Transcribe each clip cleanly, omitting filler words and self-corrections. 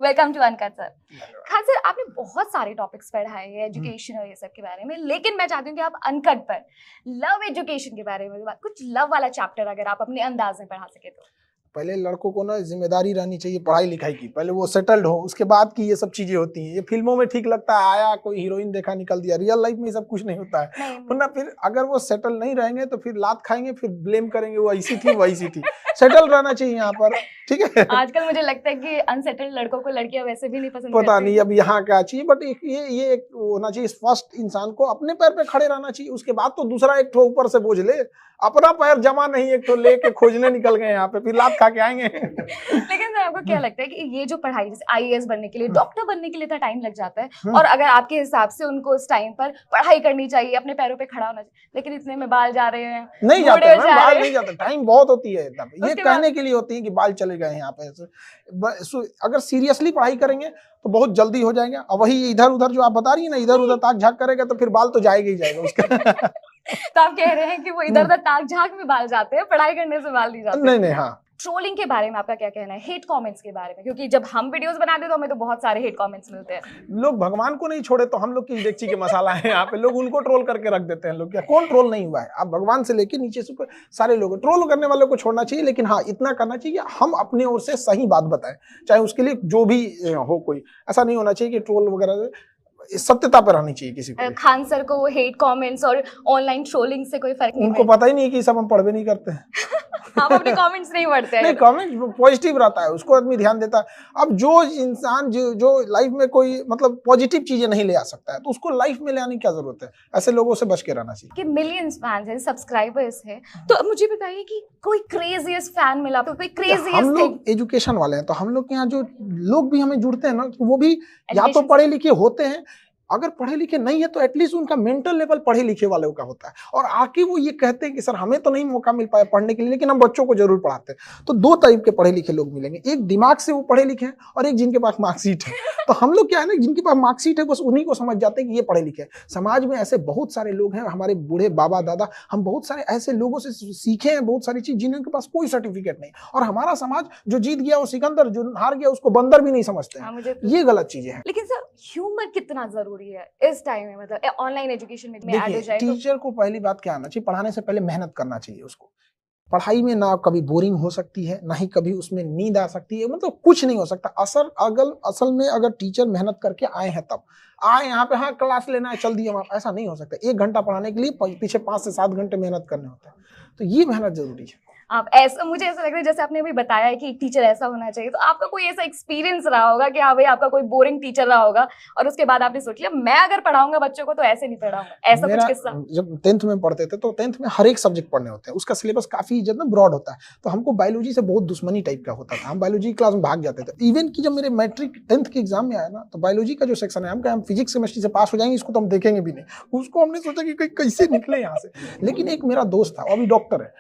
Welcome to uncut sir. Khan sir, आपने बहुत सारे टॉपिक्स पढ़ाए हैं एजुकेशन और ये सब के बारे में, लेकिन मैं चाहती हूँ कि आप अनकट पर लव एजुकेशन के बारे में कुछ लव वाला चैप्टर अगर आप अपने अंदाज में पढ़ा सके तो। पहले लड़कों को ना जिम्मेदारी रहनी चाहिए पढ़ाई लिखाई की, पहले वो सेटल्ड हो, उसके बाद की ये सब चीजें होती हैं। ये फिल्मों में ठीक लगता है, आया कोई हीरोइन देखा निकल दिया, रियल लाइफ में ये सब कुछ नहीं होता है। वरना फिर अगर वो सेटल नहीं रहेंगे तो फिर लात खाएंगे, फिर ब्लेम करेंगे वो ऐसी थी वैसी थी। सेटल रहना चाहिए यहाँ पर, ठीक है। आजकल मुझे लगता है कि अनसेटल्ड लड़कों को लड़कियां वैसे भी नहीं पसंद पता नहीं अब यहाँ क्या चाहिए, बट ये एक होना चाहिए, फर्स्ट इंसान को अपने पैर पे खड़े रहना चाहिए, उसके बाद तो दूसरा एक ठो ऊपर से बोझ ले। अपना पैर जमा नहीं एक तो लेके खोजने निकल गए यहाँ पे, फिर लात खा के आएंगे। लेकिन सर आपको क्या लगता है कि ये जो पढ़ाई जैसे आईएएस बनने के लिए, डॉक्टर बनने के लिए इतना टाइम लग जाता है, और अगर आपके हिसाब से उनको उस टाइम पर पढ़ाई करनी चाहिए, अपने पैरों पे खड़ा होना चाहिए, लेकिन इतने में बाल जा रहे हैं, नहीं जाते हैं, बाल नहीं जाते, टाइम बहुत होती है एकदम। ये कहने के लिए होती है कि बाल चले गए यहाँ पे। अगर सीरियसली पढ़ाई करेंगे तो बहुत जल्दी हो जाएंगे। और वही इधर उधर जो आप बता रही है ना, इधर उधर ताक झाक करेगा तो फिर बाल तो जाएगा ही जाएगा उसका। तो आप कह रहे हैं कि वो इधर उधर ताक झाक में बाल जाते हैं, पढ़ाई करने से बाल नहीं जाते? नहीं, हाँ। ट्रोलिंग के बारे में आपका क्या कहना है, हेट कमेंट्स के बारे में? क्योंकि जब हम वीडियोस बनाते हैं तो हमें तो बहुत सारे हेट कमेंट्स मिलते हैं। लोग भगवान को नहीं छोड़े तो हम लोग की डेगची के मसाला है यहाँ पे, लोग उनको ट्रोल करके रख देते हैं। लोग क्या, कौन ट्रोल नहीं हुआ है? आप भगवान से लेके नीचे से सारे लोग ट्रोल करने वालों को छोड़ना चाहिए, लेकिन हाँ इतना करना चाहिए हम अपने ओर से सही बात बताएं, चाहे उसके लिए जो भी हो। कोई ऐसा नहीं होना चाहिए कि ट्रोल वगैरह, सत्यता पर रहनी चाहिए किसी को। खान सर को हेट कमेंट्स और ऑनलाइन ट्रोलिंग से कोई फर्क नहीं? उनको पता ही नहीं कि सब हम पढ़ भी नहीं करते हैं। आप अपने कमेंट्स नहीं पढ़ते हैं? नहीं, कमेंट पॉजिटिव रहता है, उसको आदमी ध्यान देता है। अब जो इंसान जो लाइफ में कोई मतलब पॉजिटिव चीजें नहीं ले आ सकता है तो उसको लाइफ में ले आने की क्या जरूरत है? ऐसे लोगों से बच के रहना चाहिए। कि मिलियंस फैंस हैं, सब्सक्राइबर्स हैं, तो अब मुझे बताइए कि कोई क्रेजीएस्ट फैन मिला, तो कोई क्रेजीएस्ट? हम लोग एजुकेशन वाले हैं तो हम लोग के यहाँ जो लोग भी हमें जुड़ते हैं ना, वो भी या तो पढ़े लिखे होते हैं, अगर पढ़े लिखे नहीं है तो एटलीस्ट उनका मेंटल लेवल पढ़े लिखे वालों का होता है, और आके वो ये कहते हैं कि सर हमें तो नहीं मौका मिल पाया पढ़ने के लिए, लेकिन हम बच्चों को जरूर पढ़ाते हैं। तो दो टाइप के पढ़े लिखे लोग मिलेंगे, एक दिमाग से वो पढ़े लिखे हैं और एक जिनके पास मार्कशीट है। तो हम लोग क्या है ना, जिनके पास मार्कशीट है बस उन्हीं को समझ जाते हैं कि ये पढ़े लिखे हैं। समाज में ऐसे बहुत सारे लोग हैं, हमारे बूढ़े बाबा दादा, हम बहुत सारे ऐसे लोगों से सीखे हैं बहुत सारी चीज जिनके पास कोई सर्टिफिकेट नहीं। और हमारा समाज जो जीत गया वो सिकंदर, जो हार गया उसको बंदर भी नहीं समझते हैं। ये गलत चीजें हैं। लेकिन सर ह्यूमर कितना जरूरी है इस टाइम में, मतलब ऑनलाइन एजुकेशन में ऐड हो जाए? टीचर को पहली बात क्या आना चाहिए, पढ़ाने से पहले मेहनत करना चाहिए उसको। पढ़ाई में ना कभी बोरिंग हो सकती है, ना ही कभी उसमें नींद आ सकती है, मतलब कुछ नहीं हो सकता। असल में अगर टीचर मेहनत करके आए हैं तब आए यहाँ पे, हाँ क्लास लेना है चल दिए हम, ऐसा नहीं हो सकता। 1 घंटा पढ़ाने के लिए पीछे 5 से 7 घंटे मेहनत करने होते हैं, तो ये मेहनत जरूरी है। आप ऐसा, मुझे ऐसा लग रहा है जैसे आपने अभी बताया है कि टीचर ऐसा होना चाहिए, तो आपका कोई ऐसा एक्सपीरियंस रहा होगा कि हाँ भाई आपका कोई बोरिंग टीचर रहा होगा और उसके बाद आपने सोच लिया मैं अगर पढ़ाऊंगा बच्चों को तो ऐसे नहीं पढ़ाऊंगा, ऐसा कुछ किस्सा? जब 10th में पढ़ते थे तो 10th में हर एक सब्जेक्ट पढ़ने होते हैं, उसका सिलेबस काफी ज्यादा ब्रॉड होता है, तो हमको बायोलॉजी से बहुत दुश्मनी टाइप का होता था, हम बायोलॉजी क्लास में भाग जाते थे। इवन कि जब मेरे मैट्रिक 10th के एग्जाम में आया ना, तो बायोलॉजी का जो सेक्शन है हम फिजिक्स केमिस्ट्री से पास हो जाएंगे, इसको तो हम देखेंगे भी नहीं, उसको हमने सोचा कि कैसे निकले यहाँ से। लेकिन एक मेरा दोस्त था, अभी डॉक्टर है,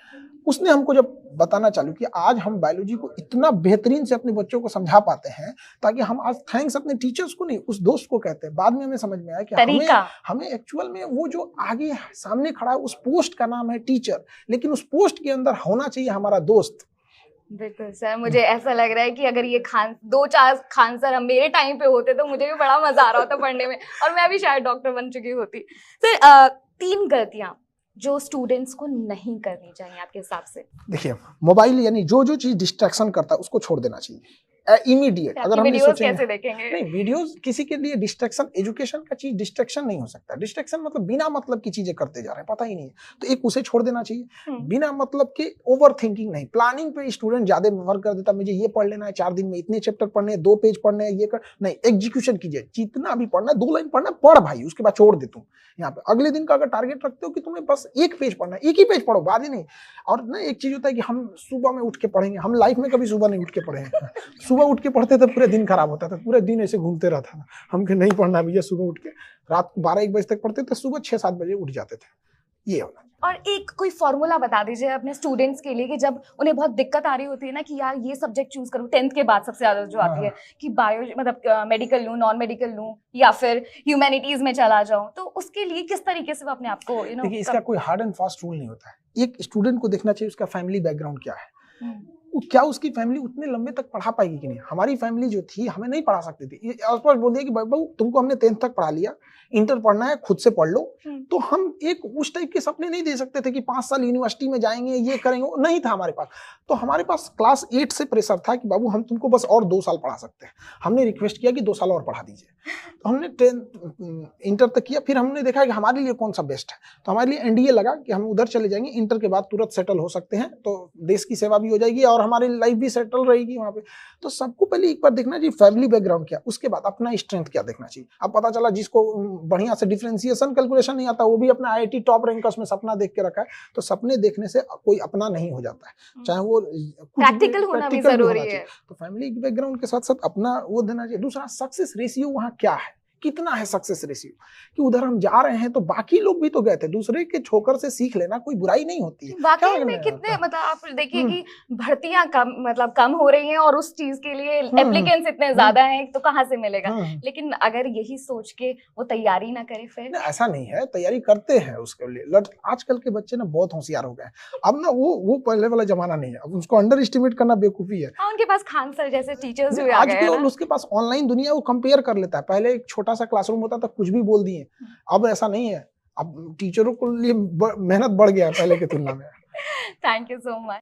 उसने हमको जब बताना चालू किया, आज हम बायोलॉजी को इतना बेहतरीन से अपने बच्चों को समझा पाते हैं, ताकि हम आज थैंक्स अपने टीचर्स को नहीं उस दोस्त को कहते हैं। बाद में हमें समझ में आया कि हमें एक्चुअल में वो जो आगे सामने खड़ा है उस पोस्ट का नाम है टीचर, लेकिन उस पोस्ट के अंदर होना चाहिए हमारा दोस्त। बिल्कुल सर, मुझे ऐसा लग रहा है कि अगर ये 2-4 खान सर मेरे टाइम पे होते तो मुझे भी बड़ा मजा आ रहा होता पढ़ने में, और मैं भी शायद डॉक्टर बन चुकी होती। सर 3 गलतियां जो स्टूडेंट्स को नहीं करनी चाहिए आपके हिसाब से? देखिए, मोबाइल यानी जो चीज डिस्ट्रैक्शन करता है उसको छोड़ देना चाहिए इमीडिएट। अगर हम वीडियोस कैसे देखेंगे? नहीं, वीडियोस किसी के लिए डिस्ट्रैक्शन, एजुकेशन का चीज डिस्ट्रैक्शन नहीं हो सकता। डिस्ट्रैक्शन मतलब बिना मतलब की चीजें करते जा रहे हैं, पता ही नहीं है, तो एक उसे छोड़ देना चाहिए। बिना मतलब के ओवर थिंकिंग नहीं, प्लानिंग पे स्टूडेंट ज्यादा वर्क कर देता, मुझे ये पढ़ लेना है 4 दिन में, इतने चैप्टर पढ़ने हैं, 2 पेज पढ़ने हैं, ये कर नहीं, एग्जीक्यूशन कीजिए। जितना भी पढ़ना है 2 लाइन पढ़ना है, पढ़ भाई, उसके बाद छोड़ दे तुम। यहाँ पे अगले दिन का अगर टारगेट रखते हो कि तुम्हें बस 1 पेज पढ़ना है, 1 ही पेज पढ़ो, बाद ही नहीं। और ना एक चीज होता है कि हम सुबह में उठ के पढ़ेंगे, हम लाइफ में कभी सुबह नहीं उठ के पढ़े हैं। सुबह उठ के पढ़ते थे पूरे दिन खराब होता था, पूरे दिन ऐसे घूमते रहता था, हम नहीं पढ़ना भैया। सुबह उठ के रात को 12-1 बजे तक पढ़ते थे, सुबह 6-7 बजे उठ जाते थे, ये होना। और एक कोई फॉर्मूला बता दीजिए अपने स्टूडेंट्स के लिए कि जब उन्हें बहुत दिक्कत आ रही होती है ना कि यार ये सब्जेक्ट चूज करूं, 10th के बाद सबसे ज्यादा जो आती है कि बायो मतलब मेडिकल लूं, नॉन मेडिकल लूं, या फिर ह्यूमैनिटीज में चला जाऊं, तो उसके लिए किस तरीके से वो अपने आप को देखिए, इसका कोई हार्ड एंड फास्ट रूल नहीं होता है। एक स्टूडेंट को देखना चाहिए उसका फैमिली बैकग्राउंड क्या है। क्या उसकी फैमिली उतने लंबे तक पढ़ा पाएगी कि नहीं? हमारी फैमिली जो थी हमें नहीं पढ़ा सकती थी, ये आसपास बोल दिया कि बाबू तुमको हमने 10th तक पढ़ा लिया, इंटर पढ़ना है खुद से पढ़ लो। तो हम एक उस टाइप के सपने नहीं दे सकते थे कि 5 साल यूनिवर्सिटी में जाएंगे, ये करेंगे, वो नहीं था हमारे पास। तो हमारे पास क्लास 8 से प्रेशर था कि बाबू हम तुमको बस और 2 साल पढ़ा सकते हैं। हमने रिक्वेस्ट किया कि 2 साल और पढ़ा दीजिए। तो हमने 10 इंटर तक किया, फिर हमने देखा कि हमारे लिए कौन सा बेस्ट है, तो हमारे लिए एनडीए लगा कि हम उधर चले जाएंगे, इंटर के बाद तुरंत सेटल हो सकते हैं, तो देश की सेवा भी हो जाएगी और हमारी लाइफ भी सेटल रहेगी वहाँ पे। तो सबको पहले एक बार देखना चाहिए फैमिली बैकग्राउंड क्या, उसके बाद अपना स्ट्रेंथ क्या देखना चाहिए। अब पता चला जिसको बढ़िया से डिफरेंशिएशन कैलकुलेशन नहीं आता, वो भी अपना आईआईटी टॉप रैंकर्स में सपना देख के रखा है। तो सपने देखने से कोई अपना नहीं हो जाता है, चाहे वो प्रैक्टिकल होना भी जरूरी है। तो फैमिली बैकग्राउंड के साथ साथ अपना वो देना चाहिए। दूसरा, सक्सेस रेशियो वहाँ क्या है, कितना है सक्सेस रेशियो, कि उधर हम जा रहे हैं तो बाकी लोग भी तो गए थे, दूसरे के ठोकर से सीख लेना कोई बुराई नहीं होती है। वाकई में कितने मतलब आप देखिए कि भर्तियां कम हो रही हैं और उस चीज के लिए एप्लीकेंट्स इतने ज्यादा हैं, तो कहाँ से मिलेगा। लेकिन अगर यही सोच के वो तैयारी ना करे फिर ऐसा नहीं है, तैयारी करते हैं उसके लिए। आजकल के बच्चे ना बहुत होशियार हो गए, अब ना वो पहले वाला जमाना नहीं है, अब उसको अंडर एस्टिमेट करना बेवकूफी है। उनके पास खान सर जैसे टीचर्स भी आ गए हैं ना, उसके पास ऑनलाइन दुनिया, वो कंपेयर कर लेता है। पहले एक छोटा सा क्लासरूम होता था, कुछ भी बोल दिए, अब ऐसा नहीं है, अब टीचरों के लिए मेहनत बढ़ गया है पहले की तुलना में। Thank you so much.